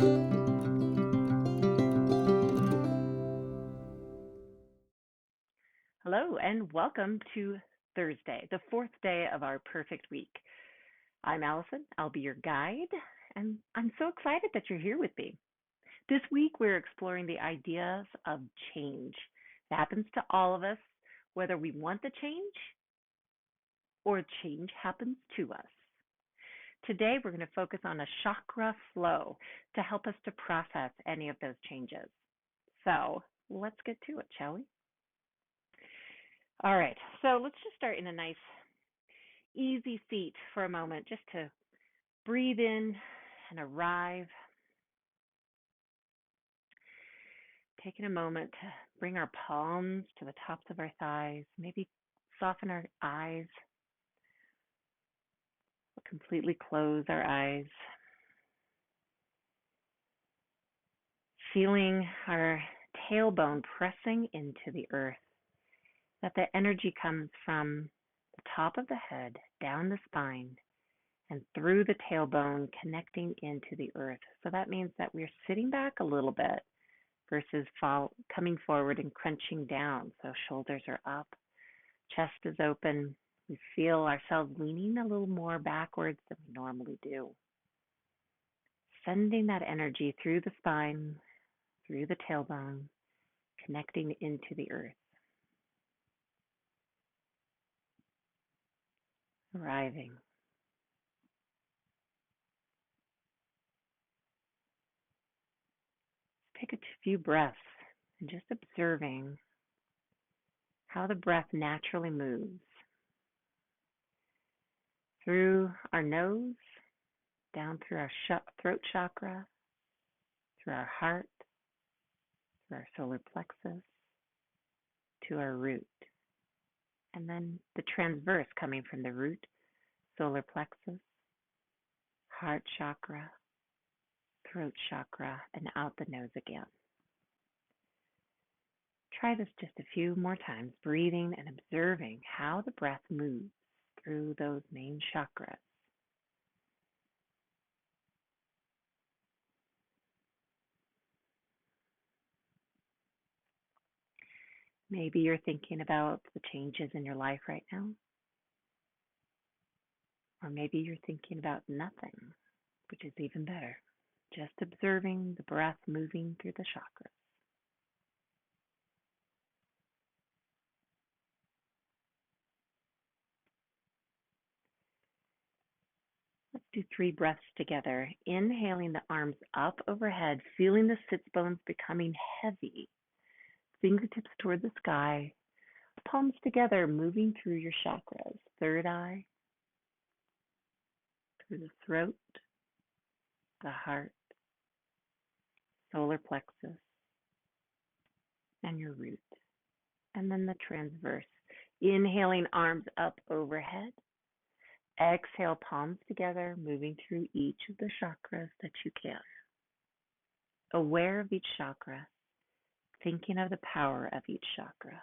Hello and welcome to Thursday, the fourth day of our perfect week. I'm Allison. I'll be your guide, and I'm so excited that you're here with me. This week, we're exploring the ideas of change. It happens to all of us, whether we want the change or change happens to us. Today, we're going to focus on a chakra flow to help us to process any of those changes. So let's get to it, shall we? All right, so let's just start in a nice, easy seat for a moment, just to breathe in and arrive. Taking a moment to bring our palms to the tops of our thighs, maybe soften our eyes, completely close our eyes. Feeling our tailbone pressing into the earth, that the energy comes from the top of the head, down the spine, and through the tailbone, connecting into the earth. So that means that we're sitting back a little bit versus coming forward and crunching down. So shoulders are up, chest is open. We feel ourselves leaning a little more backwards than we normally do. Sending that energy through the spine, through the tailbone, connecting into the earth. Arriving. Take a few breaths and just observing how the breath naturally moves through our nose, down through our throat chakra, through our heart, through our solar plexus, to our root. And then the transverse coming from the root, solar plexus, heart chakra, throat chakra, and out the nose again. Try this just a few more times, breathing and observing how the breath moves through those main chakras. Maybe you're thinking about the changes in your life right now. Or maybe you're thinking about nothing, which is even better. Just observing the breath moving through the chakras. Let's do 3 breaths together. Inhaling the arms up overhead, feeling the sits bones becoming heavy. Fingertips toward the sky, palms together, moving through your chakras. Third eye, through the throat, the heart, solar plexus, and your root. And then the transverse. Inhaling arms up overhead. Exhale, palms together, moving through each of the chakras that you can. Aware of each chakra, thinking of the power of each chakra.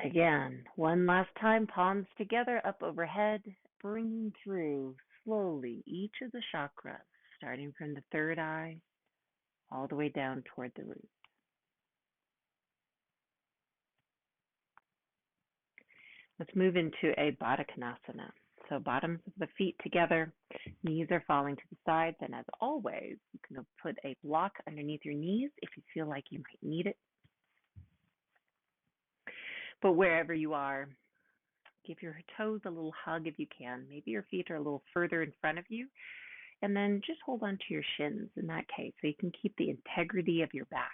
Again, one last time, palms together, up overhead, bringing through slowly each of the chakras, starting from the third eye, all the way down toward the root. Let's move into a Baddha Konasana. So bottoms of the feet together, knees are falling to the sides, and as always, you can put a block underneath your knees if you feel like you might need it. But wherever you are, give your toes a little hug if you can. Maybe your feet are a little further in front of you, and then just hold on to your shins in that case so you can keep the integrity of your back.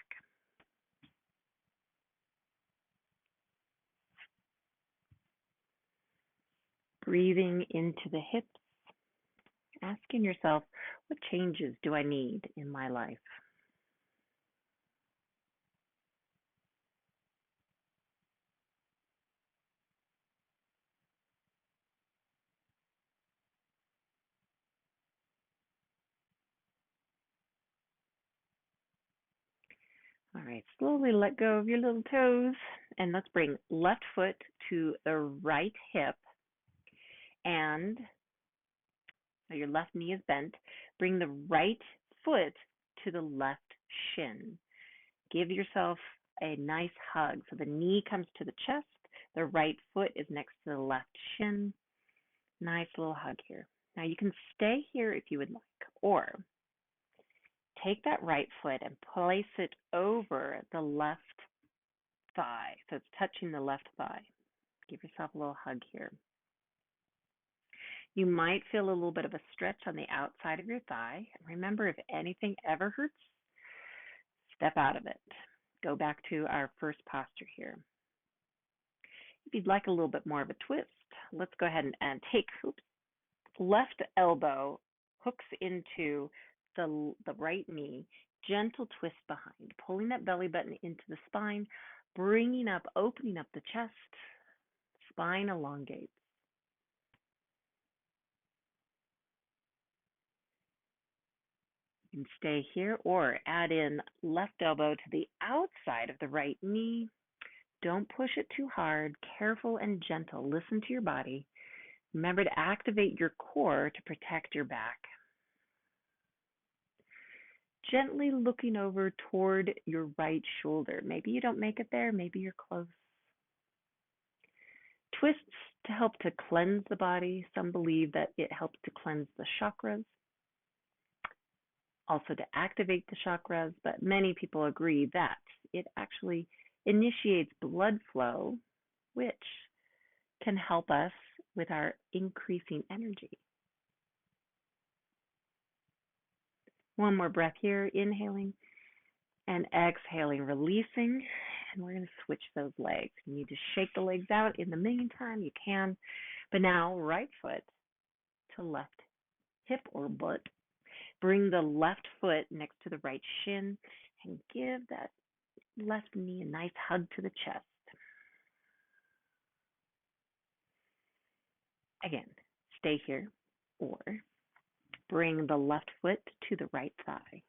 Breathing into the hips, asking yourself, what changes do I need in my life? All right, slowly let go of your little toes, and let's bring left foot to the right hip and Now your left knee is bent. Bring the right foot to the left shin. Give yourself a nice hug. So the knee comes to the chest, the right foot is next to the left shin. Nice little hug here. Now you can stay here if you would like, or take that right foot and place it over the left thigh. So it's touching the left thigh. Give yourself a little hug here. You might feel a little bit of a stretch on the outside of your thigh. Remember, if anything ever hurts, step out of it. Go back to our first posture here. If you'd like a little bit more of a twist, let's go ahead and take left elbow hooks into the right knee, gentle twist behind, pulling that belly button into the spine, bringing up, opening up the chest, spine elongates. You can stay here or add in left elbow to the outside of the right knee. Don't push it too hard. Careful and gentle. Listen to your body. Remember to activate your core to protect your back. Gently looking over toward your right shoulder. Maybe you don't make it there. Maybe you're close. Twists to help to cleanse the body. Some believe that it helps to cleanse the chakras. Also to activate the chakras, but many people agree that it actually initiates blood flow, which can help us with our increasing energy. One more breath here, inhaling and exhaling, releasing, and we're going to switch those legs. You need to shake the legs out. In the meantime, you can, but now right foot to left hip or butt. Bring the left foot next to the right shin and give that left knee a nice hug to the chest. Again, stay here or bring the left foot to the right thigh.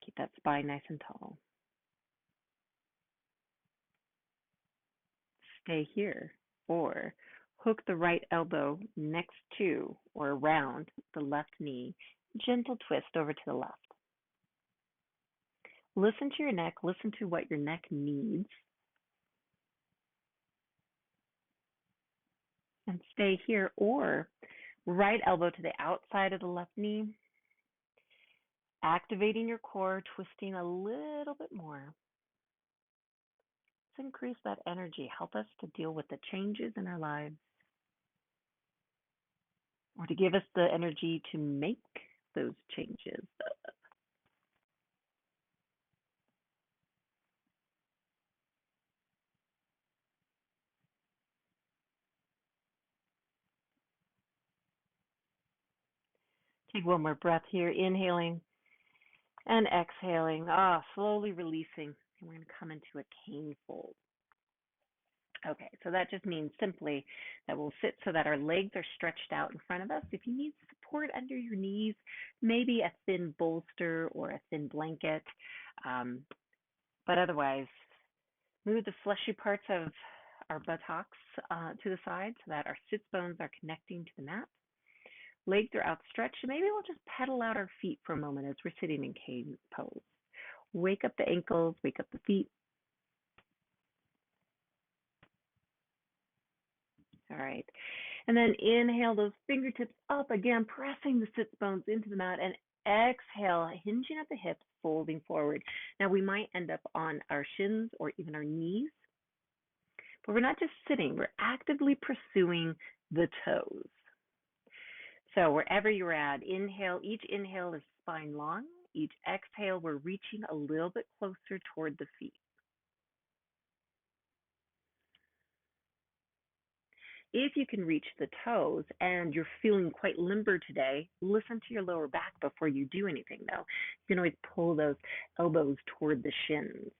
Keep that spine nice and tall. Stay here or hook the right elbow next to or around the left knee. Gentle twist over to the left. Listen to your neck. Listen to what your neck needs. And stay here or right elbow to the outside of the left knee. Activating your core, twisting a little bit more. Let's increase that energy. Help us to deal with the changes in our lives or to give us the energy to make those changes. Take one more breath here, inhaling and exhaling. Slowly releasing. And we're going to come into a cane fold. Okay, so that just means simply that we'll sit so that our legs are stretched out in front of us. If you need support under your knees, maybe a thin bolster or a thin blanket. But otherwise, move the fleshy parts of our buttocks to the side so that our sits bones are connecting to the mat. Legs are outstretched. Maybe we'll just pedal out our feet for a moment as we're sitting in cane pose. Wake up the ankles, wake up the feet. All right. And then inhale those fingertips up again, pressing the sits bones into the mat, and exhale, hinging at the hips, folding forward. Now we might end up on our shins or even our knees, but we're not just sitting, we're actively pursuing the toes. So wherever you're at, inhale, each inhale is spine long. Each exhale, we're reaching a little bit closer toward the feet. If you can reach the toes and you're feeling quite limber today, listen to your lower back before you do anything, though. You can always pull those elbows toward the shins.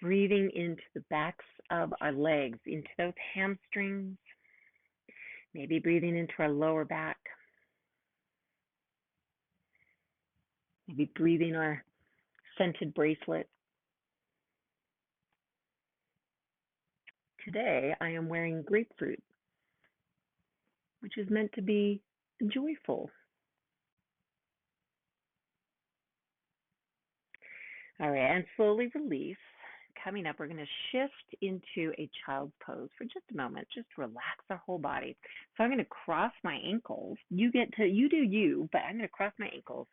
Breathing into the backs of our legs, into those hamstrings, maybe breathing into our lower back, maybe breathing our scented bracelet. Today I am wearing grapefruit, which is meant to be joyful. All right, and slowly release. Coming up, we're going to shift into a child's pose for just a moment. Just relax our whole body. So I'm going to cross my ankles. You do you, but I'm going to cross my ankles.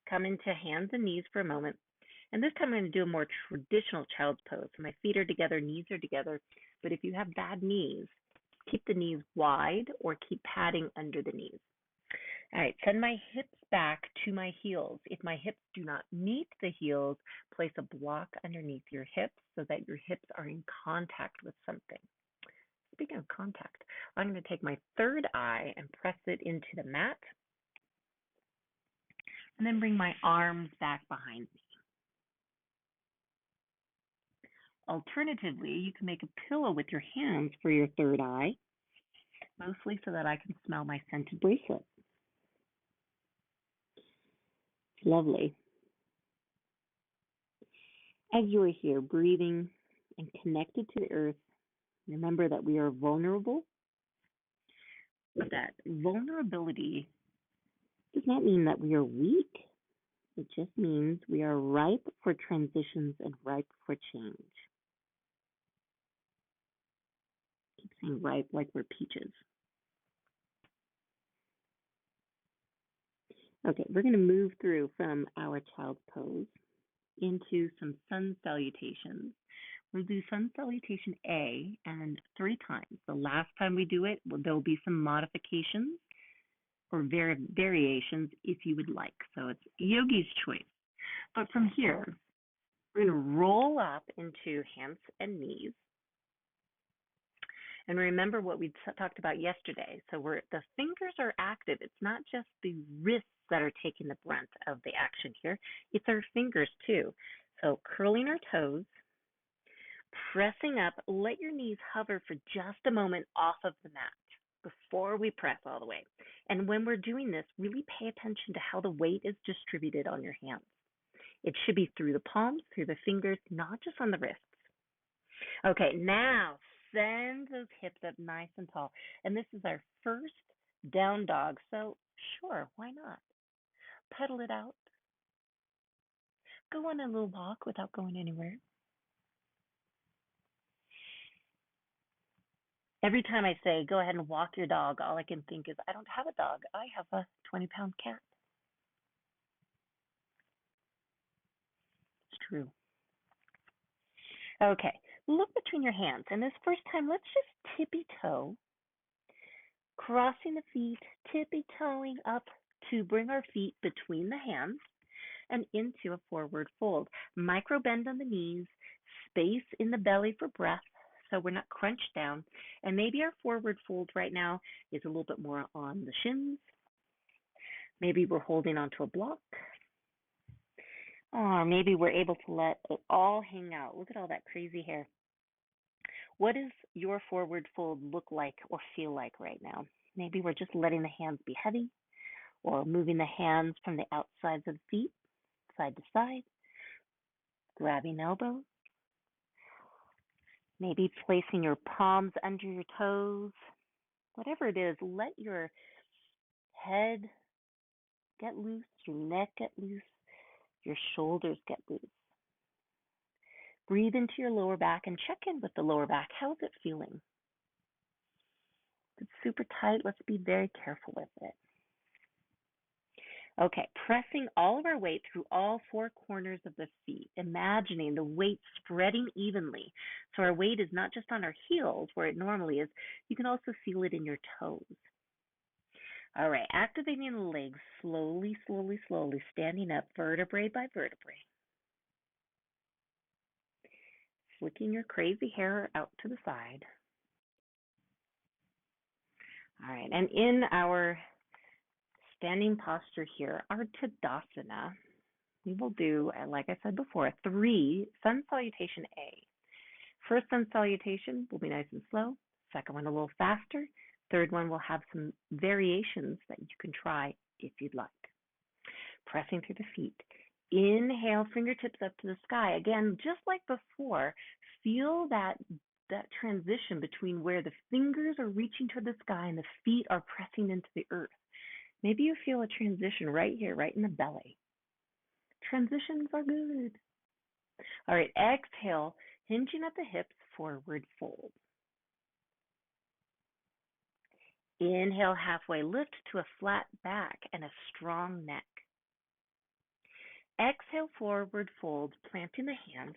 Come into hands and knees for a moment. And this time I'm going to do a more traditional child's pose. So my feet are together, knees are together. But if you have bad knees, keep the knees wide or keep padding under the knees. All right, send my hips back to my heels. If my hips do not meet the heels, place a block underneath your hips so that your hips are in contact with something. Speaking of contact, I'm going to take my third eye and press it into the mat, and then bring my arms back behind me. Alternatively, you can make a pillow with your hands for your third eye, mostly so that I can smell my scented bracelet. Lovely. As you are here, breathing and connected to the earth, remember that we are vulnerable, but that vulnerability does not mean that we are weak. It just means we are ripe for transitions and ripe for change. Keep saying ripe like we're peaches. Okay, we're going to move through from our child's pose into some sun salutations. We'll do sun salutation A and 3 times. The last time we do it, there'll be some modifications or variations if you would like. So it's yogi's choice. But from here, we're going to roll up into hands and knees. And remember what we talked about yesterday. So the fingers are active. It's not just the wrists that are taking the brunt of the action here. It's our fingers too. So curling our toes, pressing up, let your knees hover for just a moment off of the mat before we press all the way. And when we're doing this, really pay attention to how the weight is distributed on your hands. It should be through the palms, through the fingers, not just on the wrists. Okay, now send those hips up nice and tall. And this is our first down dog, so sure, why not? Pedal it out. Go on a little walk without going anywhere. Every time I say, go ahead and walk your dog, all I can think is, I don't have a dog. I have a 20-pound cat. It's true. Okay, look between your hands. And this first time, let's just tippy-toe, crossing the feet, tippy-toeing up to bring our feet between the hands and into a forward fold. Micro bend on the knees, space in the belly for breath, so we're not crunched down. And maybe our forward fold right now is a little bit more on the shins. Maybe we're holding onto a block. Or maybe we're able to let it all hang out. Look at all that crazy hair. What does your forward fold look like or feel like right now? Maybe we're just letting the hands be heavy, or moving the hands from the outsides of the feet, side to side, grabbing elbows. Maybe placing your palms under your toes. Whatever it is, let your head get loose, your neck get loose, your shoulders get loose. Breathe into your lower back and check in with the lower back. How's it feeling? If it's super tight, let's be very careful with it. Okay, pressing all of our weight through all 4 corners of the feet, imagining the weight spreading evenly. So our weight is not just on our heels where it normally is, you can also feel it in your toes. All right, activating the legs slowly, slowly, slowly, standing up vertebrae by vertebrae. Flicking your crazy hair out to the side. All right, and in our standing posture here, our Tadasana, we will do, like I said before, 3 sun salutation A. First sun salutation will be nice and slow. Second one a little faster. Third one will have some variations that you can try if you'd like. Pressing through the feet, Inhale, fingertips up to the sky. Again, just like before, feel that transition between where the fingers are reaching toward the sky and the feet are pressing into the earth. Maybe you feel a transition right here, right in the belly. Transitions are good. All right, exhale, hinging at the hips, forward fold. Inhale, halfway lift to a flat back and a strong neck. Exhale, forward fold, planting the hands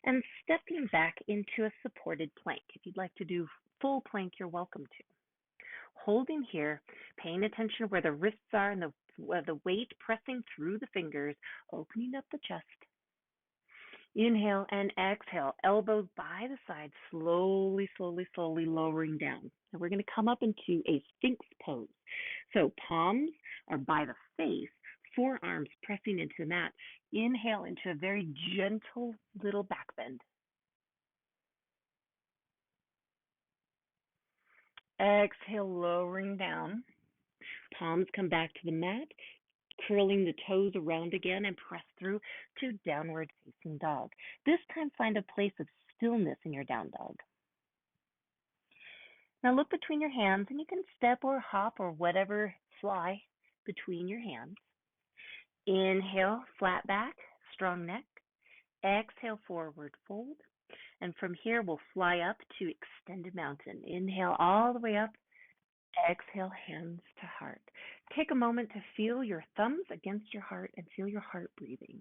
and stepping back into a supported plank. If you'd like to do full plank, you're welcome to. Holding here, paying attention where the wrists are and the weight pressing through the fingers, opening up the chest. Inhale and exhale, elbows by the side, slowly, slowly, slowly lowering down. And we're going to come up into a Sphinx pose. So palms are by the face, forearms pressing into the mat. Inhale into a very gentle little back bend. Exhale, lowering down. Palms come back to the mat, curling the toes around again and press through to downward facing dog. This time find a place of stillness in your down dog. Now look between your hands and you can step or hop or whatever fly between your hands. Inhale, flat back, strong neck. Exhale, forward fold. And from here, we'll fly up to extended mountain. Inhale all the way up. Exhale, hands to heart. Take a moment to feel your thumbs against your heart and feel your heart breathing.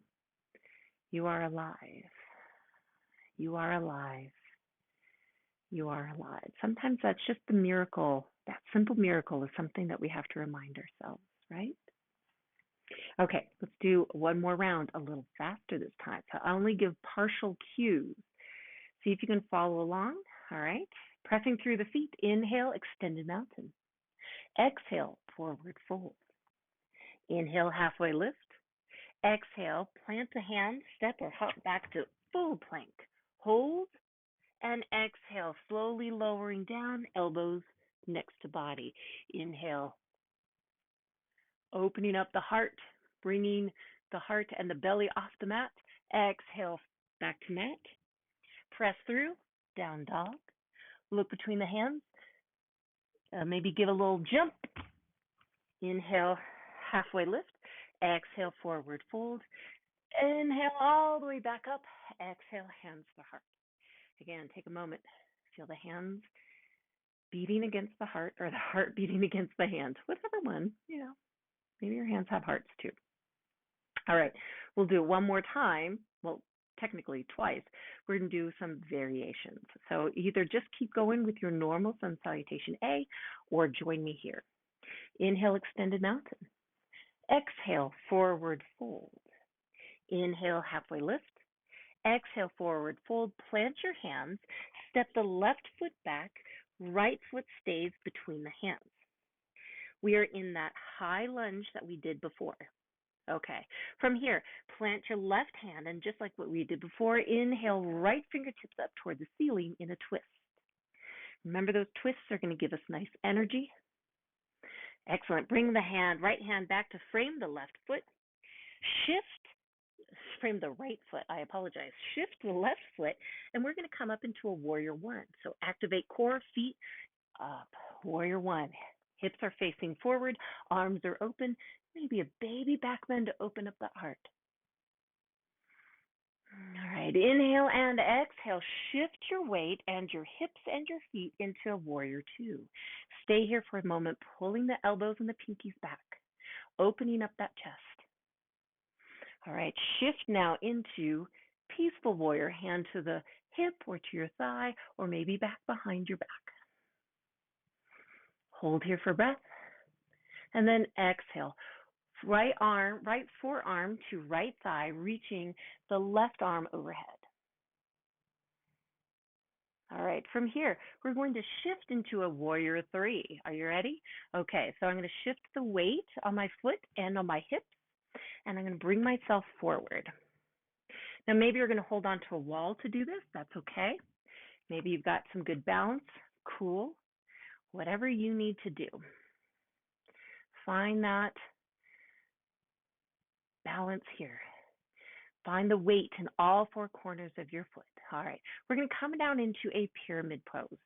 You are alive. You are alive. You are alive. Sometimes that's just the miracle. That simple miracle is something that we have to remind ourselves, right? Okay, let's do one more round a little faster this time. So I only give partial cues. See if you can follow along. All right. Pressing through the feet. Inhale, extended mountain. Exhale, forward fold. Inhale, halfway lift. Exhale, plant the hand, step or hop back to full plank. Hold and exhale, slowly lowering down, elbows next to body. Inhale, opening up the heart, bringing the heart and the belly off the mat. Exhale, back to mat. Press through, down dog. Look between the hands. Maybe give a little jump. Inhale, halfway lift. Exhale, forward fold. Inhale all the way back up. Exhale, hands to heart. Again, take a moment. Feel the hands beating against the heart or the heart beating against the hands. Whichever one, maybe your hands have hearts too. All right, we'll do it one more time. Well, technically twice. We're going to do some variations. So either just keep going with your normal sun salutation A or join me here. Inhale, extended mountain. Exhale, forward fold. Inhale, halfway lift. Exhale, forward fold. Plant your hands. Step the left foot back. Right foot stays between the hands. We are in that high lunge that we did before. Okay, from here, plant your left hand, and just like what we did before, inhale, right fingertips up toward the ceiling in a twist. Remember, those twists are going to give us nice energy. Excellent. Bring the right hand back to frame the left foot. Frame the right foot, I apologize. Shift the left foot, and we're going to come up into a warrior one. So activate core, feet up, warrior one. Hips are facing forward, arms are open, maybe a baby back bend to open up the heart. All right, inhale and exhale. Shift your weight and your hips and your feet into a warrior two. Stay here for a moment, pulling the elbows and the pinkies back, opening up that chest. All right, shift now into peaceful warrior, hand to the hip or to your thigh, or maybe back behind your back. Hold here for breath, and then exhale. Right forearm to right thigh, reaching the left arm overhead. All right, from here, we're going to shift into a warrior three. Are you ready? Okay, so I'm going to shift the weight on my foot and on my hips, and I'm going to bring myself forward. Now, maybe you're going to hold on to a wall to do this. That's okay. Maybe you've got some good balance. Cool. Whatever you need to do. Find that balance here. Find the weight in all four corners of your foot. All right. We're going to come down into a pyramid pose.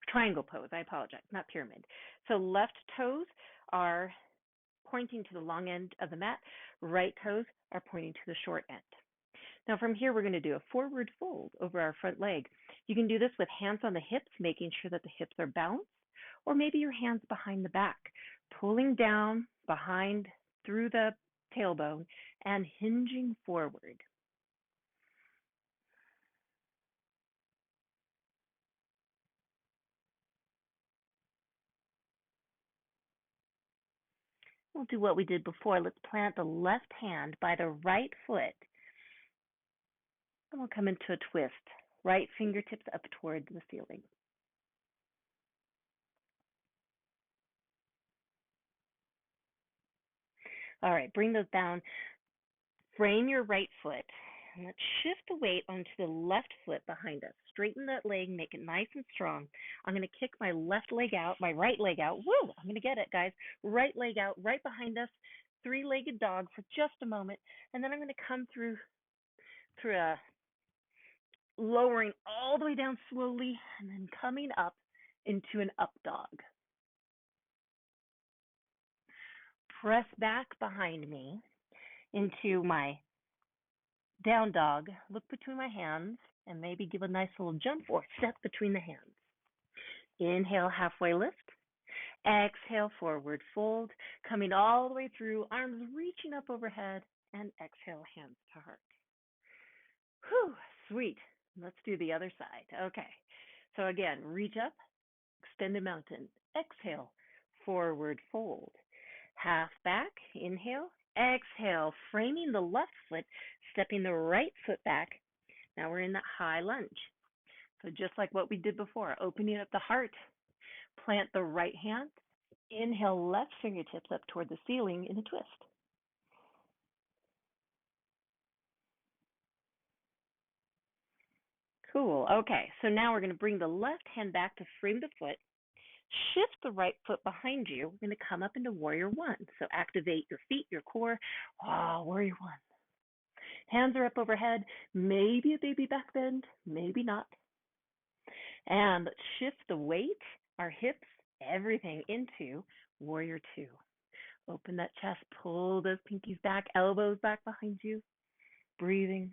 Triangle pose, I apologize, not pyramid. So left toes are pointing to the long end of the mat. Right toes are pointing to the short end. Now from here, we're going to do a forward fold over our front leg. You can do this with hands on the hips, making sure that the hips are balanced, or maybe your hands behind the back, pulling down behind through the tailbone and hinging forward. We'll do what we did before. Let's plant the left hand by the right foot, and we'll come into a twist. Right fingertips up towards the ceiling. All right, bring those down. Frame your right foot. And let's shift the weight onto the left foot behind us. Straighten that leg, make it nice and strong. I'm going to kick my left leg out, my right leg out. Woo! I'm going to get it, guys. Right leg out, right behind us. Three-legged dog for just a moment. And then I'm going to come through a lowering all the way down slowly and then coming up into an up dog. Press back behind me into my down dog. Look between my hands and maybe give a nice little jump or step between the hands. Inhale, halfway lift. Exhale, forward fold. Coming all the way through, arms reaching up overhead, and exhale, hands to heart. Whew, sweet. Let's do the other side. Okay. So again, reach up, extend the mountain. Exhale, forward fold. Half back, inhale. Exhale, framing the left foot, stepping the right foot back. Now we're in that high lunge. So just like what we did before, opening up the heart. Plant the right hand. Inhale, left fingertips up toward the ceiling in a twist. Cool. Okay, so now we're going to bring the left hand back to frame the foot. Shift the right foot behind you. We're going to come up into Warrior One. So activate your feet, your core. Warrior One. Hands are up overhead. Maybe a baby back bend, maybe not. And let's shift the weight, our hips, everything into Warrior Two. Open that chest, pull those pinkies back, elbows back behind you. Breathing.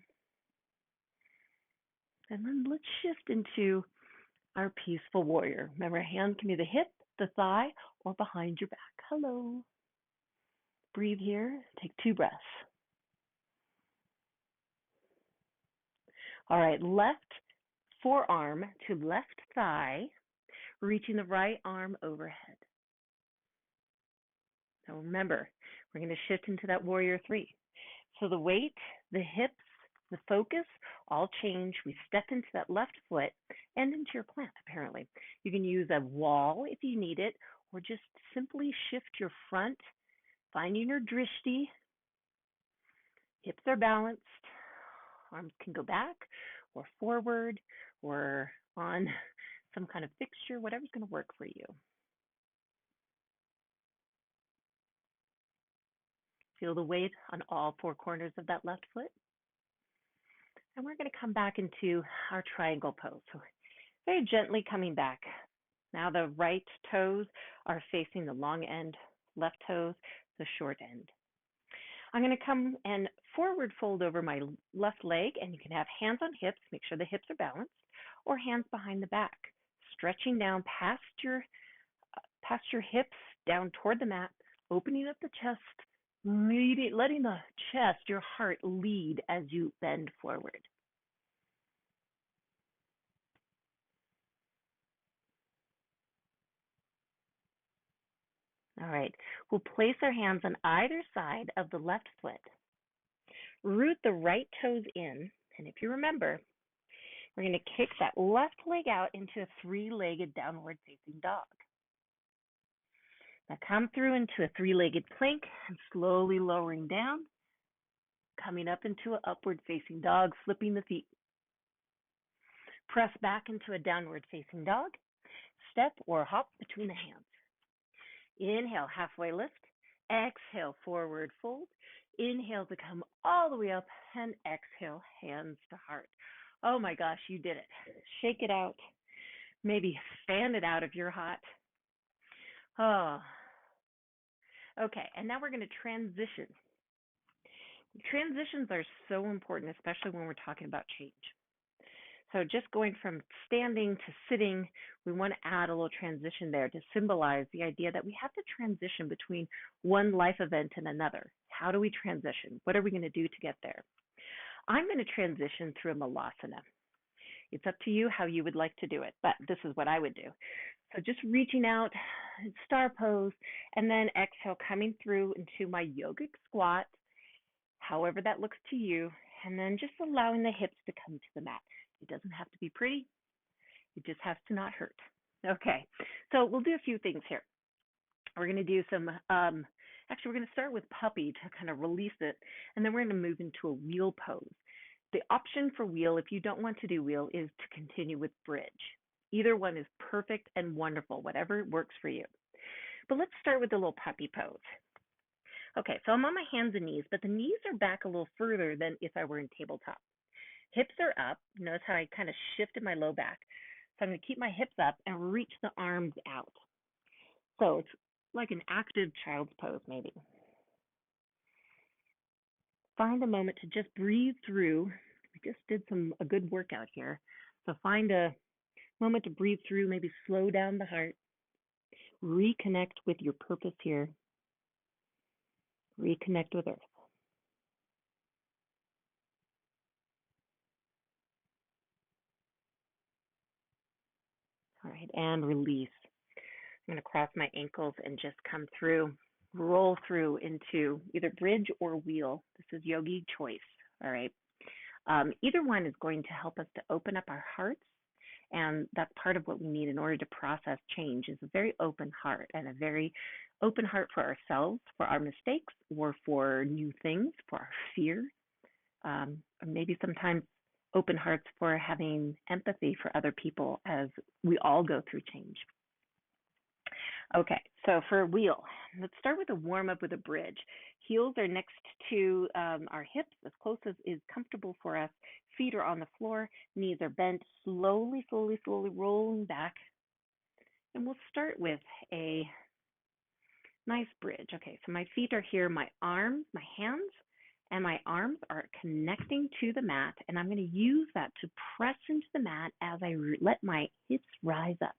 And then let's shift into our peaceful warrior. Remember, a hand can be the hip, the thigh, or behind your back. Hello. Breathe here. Take 2 breaths. All right, left forearm to left thigh, reaching the right arm overhead. Now remember, we're going to shift into that Warrior Three. So the weight, the hips, the focus all change. We step into that left foot and into your plant, apparently. You can use a wall if you need it, or just simply shift your front, finding your drishti. Hips are balanced. Arms can go back or forward or on some kind of fixture, whatever's going to work for you. Feel the weight on all 4 corners of that left foot. And we're going to come back into our triangle pose. So very gently coming back. Now the right toes are facing the long end, left toes, the short end. I'm going to come and forward fold over my left leg, and you can have hands on hips, make sure the hips are balanced, or hands behind the back, stretching down past your hips, down toward the mat, opening up the chest, letting the chest, your heart, lead as you bend forward. All right, we'll place our hands on either side of the left foot. Root the right toes in, and if you remember, we're going to kick that left leg out into a 3-legged downward facing dog. Now come through into a 3-legged plank and slowly lowering down, coming up into an upward facing dog, flipping the feet. Press back into a downward facing dog, step or hop between the hands. Inhale, halfway lift. Exhale, forward fold. Inhale to come all the way up and exhale, hands to heart. Oh my gosh, you did it. Shake it out. Maybe fan it out if you're hot. Oh, okay. And now we're going to transition. Transitions are so important, especially when we're talking about change. So just going from standing to sitting, we want to add a little transition there to symbolize the idea that we have to transition between one life event and another. How do we transition? What are we going to do to get there? I'm going to transition through a malasana. It's up to you how you would like to do it, but this is what I would do. So just reaching out, star pose, and then exhale, coming through into my yogic squat, however that looks to you, and then just allowing the hips to come to the mat. It doesn't have to be pretty. It just has to not hurt. Okay, so we'll do a few things here. We're going to do some, we're going to start with puppy to kind of release it, and then we're going to move into a wheel pose. The option for wheel, if you don't want to do wheel, is to continue with bridge. Either one is perfect and wonderful, whatever works for you. But let's start with the little puppy pose. Okay, so I'm on my hands and knees, but the knees are back a little further than if I were in tabletop. Hips are up. Notice how I kind of shifted my low back. So I'm going to keep my hips up and reach the arms out. So it's like an active child's pose, maybe. Find a moment to just breathe through. We just did a good workout here. So find a moment to breathe through, maybe slow down the heart. Reconnect with your purpose here. Reconnect with Earth. All right, and release. I'm going to cross my ankles and just come through, roll through into either bridge or wheel. This is yogi choice, all right? Either one is going to help us to open up our hearts, and that's part of what we need in order to process change is a very open heart, and a very open heart for ourselves, for our mistakes, or for new things, for our fear, or maybe sometimes open hearts for having empathy for other people as we all go through change. Okay, so for a wheel, let's start with a warm up with a bridge. Heels are next to our hips, as close as is comfortable for us. Feet are on the floor, knees are bent, slowly rolling back. And we'll start with a nice bridge. Okay, so my feet are here, my arms, my hands, and my arms are connecting to the mat, and I'm going to use that to press into the mat as I let my hips rise up.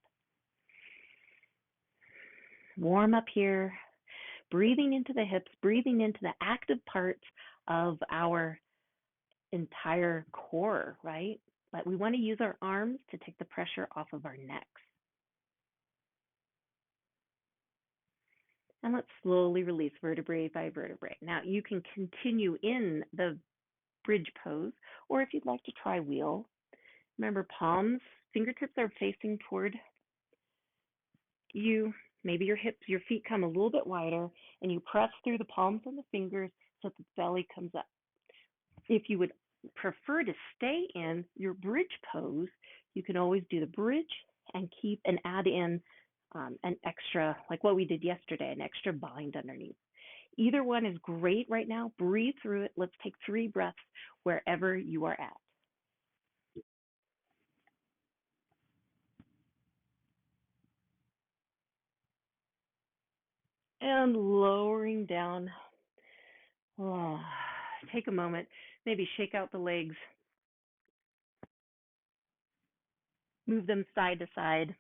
Warm up here, breathing into the hips, breathing into the active parts of our entire core, right? But we want to use our arms to take the pressure off of our necks. And let's slowly release vertebrae by vertebrae. Now you can continue in the bridge pose, or if you'd like to try wheel, remember palms, fingertips are facing toward you. Maybe your hips, your feet come a little bit wider, and you press through the palms and the fingers so that the belly comes up. If you would prefer to stay in your bridge pose, you can always do the bridge and keep and add in an extra, like what we did yesterday, an extra bind underneath. Either one is great right now. Breathe through it. Let's take 3 breaths wherever you are at. And lowering down. Oh, take a moment, maybe shake out the legs, move them side to side.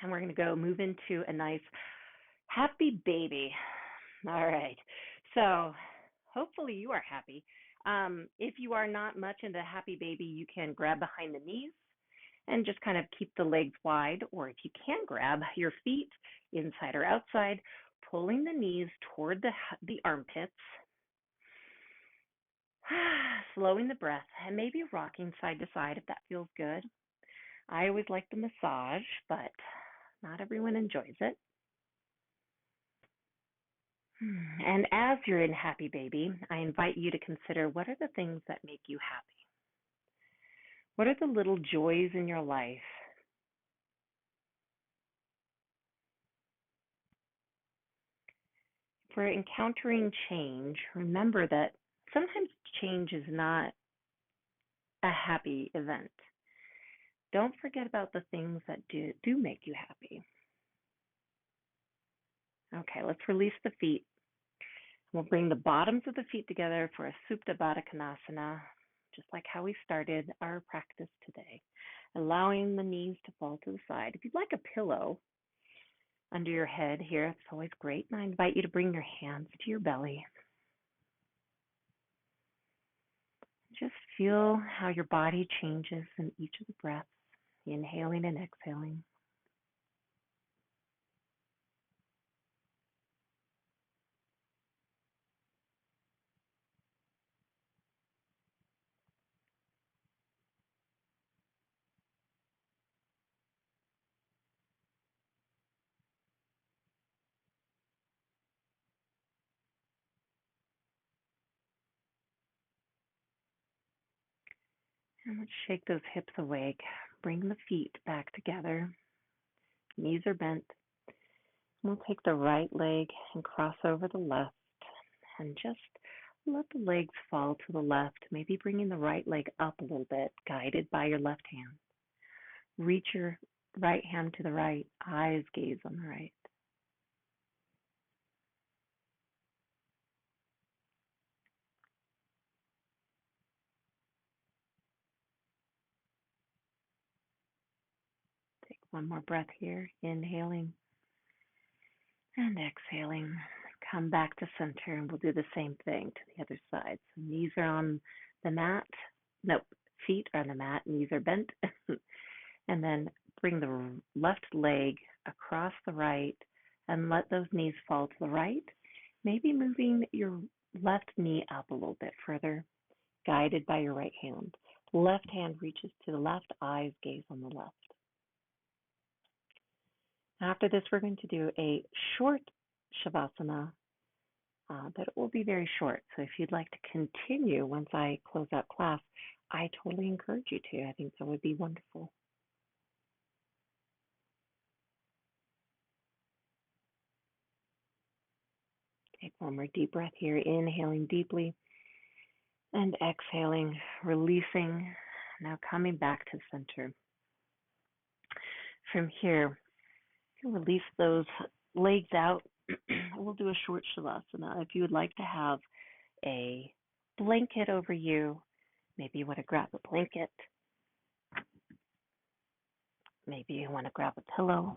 And we're going to move into a nice happy baby. All right. So hopefully you are happy. If you are not much into happy baby, you can grab behind the knees and just kind of keep the legs wide, or if you can grab your feet inside or outside, pulling the knees toward the armpits, slowing the breath, and maybe rocking side to side if that feels good. I always like the massage, but not everyone enjoys it. And as you're in happy baby, I invite you to consider, what are the things that make you happy? What are the little joys in your life? For encountering change, remember that sometimes change is not a happy event. Don't forget about the things that do make you happy. Okay, let's release the feet. We'll bring the bottoms of the feet together for a Supta Baddha Konasana, just like how we started our practice today, allowing the knees to fall to the side. If you'd like a pillow under your head here, it's always great. And I invite you to bring your hands to your belly. Just feel how your body changes in each of the breaths, inhaling and exhaling. And let's shake those hips awake. Bring the feet back together. Knees are bent. We'll take the right leg and cross over the left and just let the legs fall to the left, maybe bringing the right leg up a little bit, guided by your left hand. Reach your right hand to the right, eyes gaze on the right. Take one more breath here, inhaling and exhaling. Come back to center and we'll do the same thing to the other side. So knees are on the mat. Nope, feet are on the mat, knees are bent. And then bring the left leg across the right and let those knees fall to the right. Maybe moving your left knee up a little bit further, guided by your right hand. Left hand reaches to the left, eyes gaze on the left. After this, we're going to do a short Shavasana, but it will be very short. So if you'd like to continue once I close out class, I totally encourage you to. I think that would be wonderful. Take one more deep breath here, inhaling deeply and exhaling, releasing. Now coming back to center. From here, release those legs out. We'll do a short Shavasana. If you would like to have a blanket over you, maybe you want to grab a blanket. Maybe you want to grab a pillow.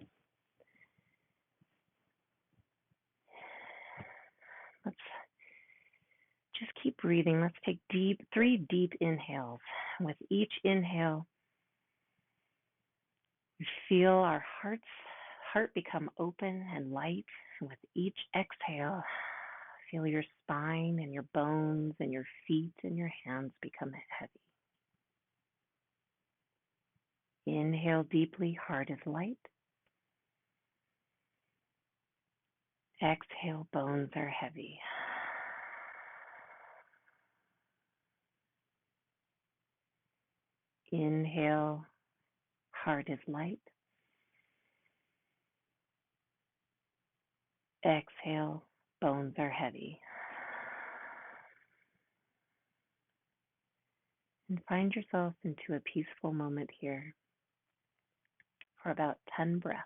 Let's just keep breathing. Let's take 3 deep inhales. With each inhale, we feel our heart become open and light. And with each exhale, feel your spine and your bones and your feet and your hands become heavy. Inhale deeply, heart is light. Exhale, bones are heavy. Inhale, heart is light. Exhale, bones are heavy. And find yourself into a peaceful moment here for about 10 breaths.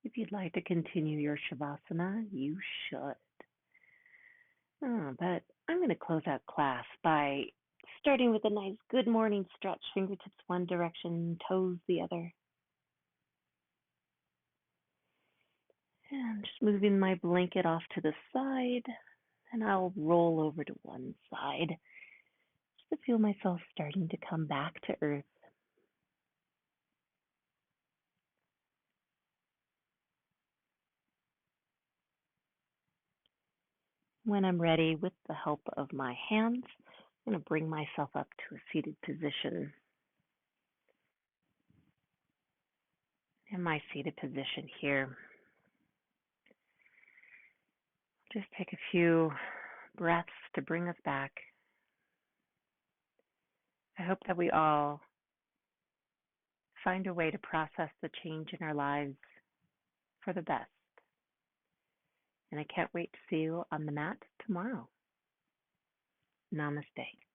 If you'd like to continue your Shavasana, you should. But I'm going to close out class by starting with a nice good morning stretch, fingertips one direction, toes the other. And just moving my blanket off to the side, and I'll roll over to one side just to feel myself starting to come back to earth. When I'm ready, with the help of my hands, I'm going to bring myself up to a seated position. In my seated position here, just take a few breaths to bring us back. I hope that we all find a way to process the change in our lives for the best. And I can't wait to see you on the mat tomorrow. Namaste.